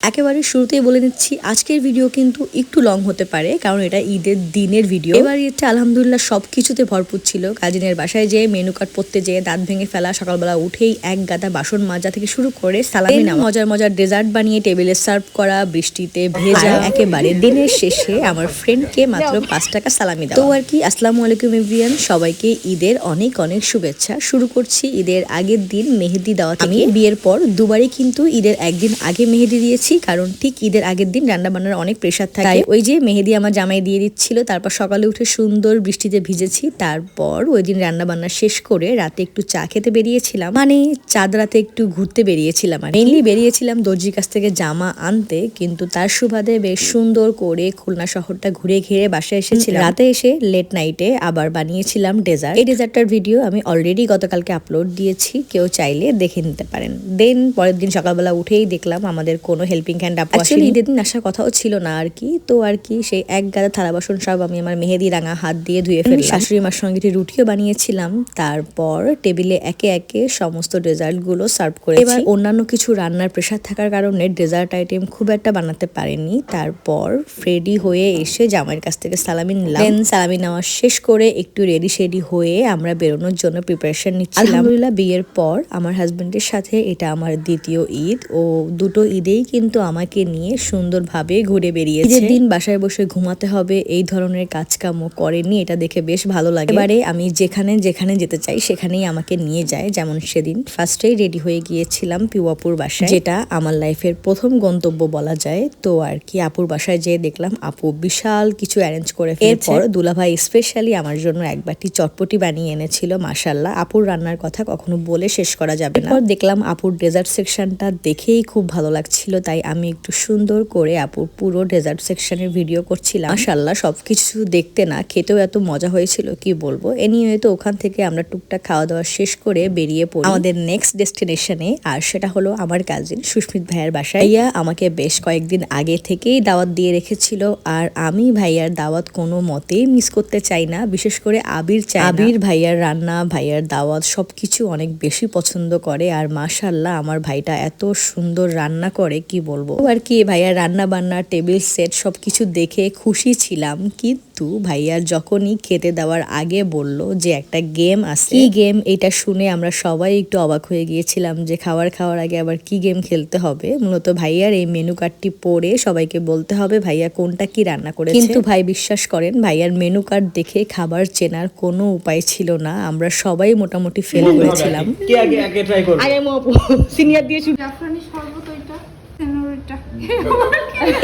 একেবারে শুরুতেই বলে নিচ্ছি আজকের ভিডিও কিন্তু একটু লং হতে পারে, কারণ এটা ঈদের দিনের ভিডিও। এবার ঈদটা আলহামদুলিল্লাহ সবকিছুতে ভরপুর ছিল। কাজিনের বাসায় যেয়ে মেনু কার্ড পড়তে যেয়ে দাঁত ভেঙে ফেলা, সকালবেলা উঠেই এক গাদা বাসন মাজা থেকে শুরু করে সালামি নেওয়া, মজার মজার ডেজার্ট বানিয়ে টেবিলে সার্ভ করা, বৃষ্টিতে ভেজা। একেবারে দিনের শেষে আমার ফ্রেন্ডকে মাত্র 5 টাকা সালামি দেওয়া। তো আর কি, আসসালামু আলাইকুম এভরিওয়ান, সবাইকে ঈদের অনেক অনেক শুভেচ্ছা। শুরু করছি ঈদের আগের দিন মেহেদি দেওয়া থেকে। আমি বিয়ের পর দুবারই কিন্তু ঈদের একদিন আগে মেহেদি দিয়েছি, কারণ ঠিক ঈদের আগের দিন রান্না বান্নার অনেক প্রেশার থাকে। তাই ওই যে মেহেদি আমার জামাই দিয়ে দিচ্ছিল, তারপর সকালে উঠে সুন্দর বৃষ্টিতে ভিজেছি। তারপর ওই দিন রান্না বান্না শেষ করে রাতে একটু চা খেতে বেরিয়েছিলাম, মানে চাঁদ রাতে একটু ঘুরতে বেরিয়েছিলাম। মেইনলি বেরিয়েছিলাম দর্জির কাছ থেকে জামা আনতে, কিন্তু তার সুবাদে বেশ সুন্দর করে খুলনা শহরটা ঘুরে ঘিরে বাসায় এসেছিলাম। রাতে এসে লেট নাইটে আবার বানিয়েছিলাম ডেজার্ট। এই ডেজার্টটার ভিডিও আমি অলরেডি গতকালকে আপলোড দিয়েছি, কেউ চাইলে দেখে নিতে পারেন। দেন পরের দিন সকালবেলা উঠেই দেখলাম আমাদের কোনো হেল্পিং হ্যান্ড আপু আসেনি। ঈদের দিন আসার কথাও ছিল না আর কি। তো আর কি সেই এক গাদা থালা বাসন সব আমি আমার মেহেদি রাঙা হাত দিয়ে ধুয়ে ফেললাম। শাশুড়ি মার সঙ্গে একটি রুটিও বানিয়েছিলাম। তারপর টেবিলে একে একে সমস্ত ডেজার্ট গুলো সার্ভ করেছি। এবার অন্যান্য কিছু রান্নার প্রেশার থাকার কারণে ডেজার্ট আইটেম খুব একটা বানাতে পারিনি। তারপর রেডি হয়ে এসে জামাইয়ের কাছ থেকে সালামি নিলাম। দেন সালামি নেওয়া শেষ করে একটু রেডি শেডি হয়ে আমরা বেরোনোর জন্য প্রিপারেশন নিচ্ছিলাম। আলহামদুলিল্লাহ বিয়ের পর আমার হাজবেন্ডের সাথে এটা আমার দ্বিতীয় ঈদ। ও দুটো ঈদেই কিন্তু আমাকে নিয়ে সুন্দরভাবে ঘুরে বেরিয়েছে। ঈদের দিন বাসায় বসে ঘুমাতে হবে এই ধরনের কাজকামও করেনি, এটা দেখে বেশ ভালো লাগে। এবারে আমি যেখানে যেখানে যেতে চাই সেখানেই আমাকে নিয়ে যায়। যেমন সেদিন ফার্স্টেই রেডি হয়ে গিয়েছিলাম পিউয়াপুর বাসায়, যেটা আমার লাইফের প্রথম গন্তব্য বলা যায়। তো আর কি আপুর বাসায় যেয়ে দেখলাম আপু বিশাল কিছু অ্যারেঞ্জ করে ফেলেছে। এরপর দুলাভাই স্পেশালি আমার জন্য এক বাটি চটপটি বানিয়ে এনেছিল। মাশাআল্লাহ, আপুর রান্নার কথা কখনো বলে শেষ করা যাবে না। এরপর দেখলাম আপুর ডেজার্ট সেকশনটা দেখেই খুব ভালো লাগছিল, তাই আমি একটু সুন্দর করে আপুর পুরো ডেজার্ট সেকশনের ভিডিও করছিলাম। মাশাআল্লাহ সবকিছু দেখতে না খেতেও এত মজা হয়েছিল কি বলবো। এনিওয়ে তো ওখান থেকে আমরা টুকটাক খাওয়া দাওয়া শেষ করে বেরিয়ে পড়ি আমাদের নেক্সট ডেস্টিনেশনে, আর সেটা হলো আমার কাজিন সুস্মিত ভাইয়ার বাসায়। ভাইয়া আমাকে বেশ কয়েকদিন আগে থেকেই দাওয়াত দিয়ে রেখেছিল, আর আমি ভাইয়ার দাওয়াত কোনো মতেই মিস করতে চাই না। বিশেষ করে আবির চাই। আবির ভাইয়ার রান্না, ভাইয়ার দাওয়াত সবকিছু অনেক বেশি পছন্দ করে। আর মাশাআল্লাহ আমার ভাইটা এত সুন্দর রান্না করে কি বলবো। আর কি ভাইয়ার রান্না বান্না, টেবিল সেট সবকিছু দেখে খুশি ছিলাম। কিন্তু ভাইয়ার যখনই খেতে দেওয়ার আগে বলল যে একটা গেম আছে, কি গেম এটা শুনে আমরা সবাই একটু অবাক হয়ে গিয়েছিলাম যে খাওয়ার আগে আবার কি গেম খেলতে হবে। মূলত ভাইয়ার এই মেনু কার্ডটি পড়ে সবাইকে বলতে হবে ভাইয়া কোনটা কি রান্না করেছে। কিন্তু ভাই বিশ্বাস করেন ভাইয়ার মেনু কার্ড দেখে খাবার চেনার কোনো উপায় ছিল না। আমরা সবাই মোটামুটি ফেল করেছিলাম।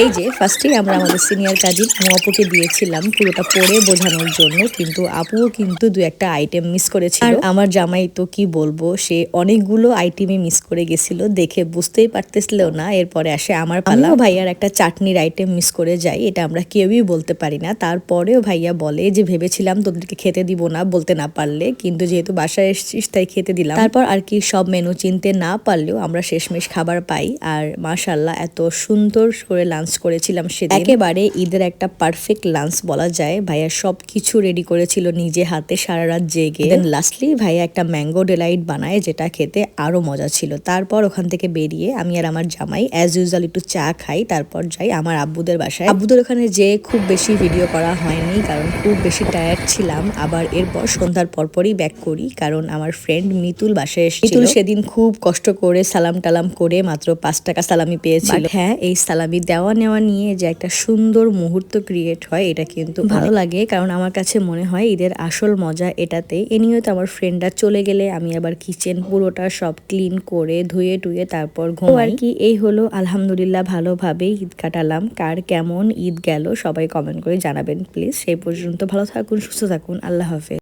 এই যে ফার্স্টেই আমরা আমাদের সিনিয়র কাজিন আপুকে দিয়েছিলাম পুরোটা পড়ে বোঝানোর জন্য, কিন্তু আপুও কিন্তু দু একটা আইটেম মিস করেছিল। আর আমার জামাই তো কি বলবো, সে অনেকগুলো আইটেমই মিস করে গেছিল, দেখে বুঝতেই পারতেছিল না। এরপরে আসে আমার পালা। ভাইয়ার একটা চাটনির আইটেম মিস করে যাই, এটা আমরা কেউই বলতে পারি না। তারপরেও ভাইয়া বলে যে ভেবেছিলাম তোদেরকে খেতে দিব না বলতে না পারলে, কিন্তু যেহেতু বাসায় এসেছিস তাই খেতে দিলাম। তারপর আর কি সব মেনু চিনতে না পারলেও আমরা শেষমেশ খাবার পাই। আর মাশাআল্লাহ এত সুন্দর করে লাঞ্চ করেছিলাম সেদিন, একেবারে ঈদের একটা পারফেক্ট লাঞ্চ বলা যায়। ভাইয়া সবকিছু রেডি করেছিল নিজে হাতে সারা রাত জেগে। দেন লাস্টলি ভাইয়া একটা ম্যাঙ্গো ডিলাইট বানায়, যেটা খেতে আরো মজা ছিল। তারপর ওখান থেকে বেরিয়ে আমি আর আমার জামাই অ্যাজ ইউজুয়াল একটু চা খাই, তারপর যাই আমার আব্বুদের বাসায়। আব্বুদের ওখানে যে খুব বেশি ভিডিও করা হয়নি, কারণ খুব বেশি টায়ার্ড ছিলাম। আবার এরপর সন্ধ্যার পরপরই ব্যাক করি, কারণ আমার ফ্রেন্ড মিতুল বাসায় এসেছিল। মিতুল সেদিন খুব কষ্ট করে সালাম টালাম করে মাত্র 5 টাকা সালামি পেয়েছিল। হ্যাঁ, এই সালামি দেওয়া নেওয়া নিয়ে যে একটা সুন্দর মুহূর্ত ক্রিয়েট হয় এটা কিন্তু ভালো লাগে, কারণ আমার কাছে মনে হয় ঈদের আসল মজা এটাতে। এ নিয়ে তো আমার ফ্রেন্ডরা চলে গেলে আমি আবার কিচেন পুরোটা সব ক্লিন করে ধুয়ে টুয়ে তারপর ঘুমাই আর কি। এই হলো আলহামদুলিল্লাহ ভালোভাবে ঈদ কাটালাম। কার কেমন ঈদ গেল সবাই কমেন্ট করে জানাবেন প্লিজ। সেই পর্যন্ত ভালো থাকুন, সুস্থ থাকুন, আল্লাহ হাফেজ।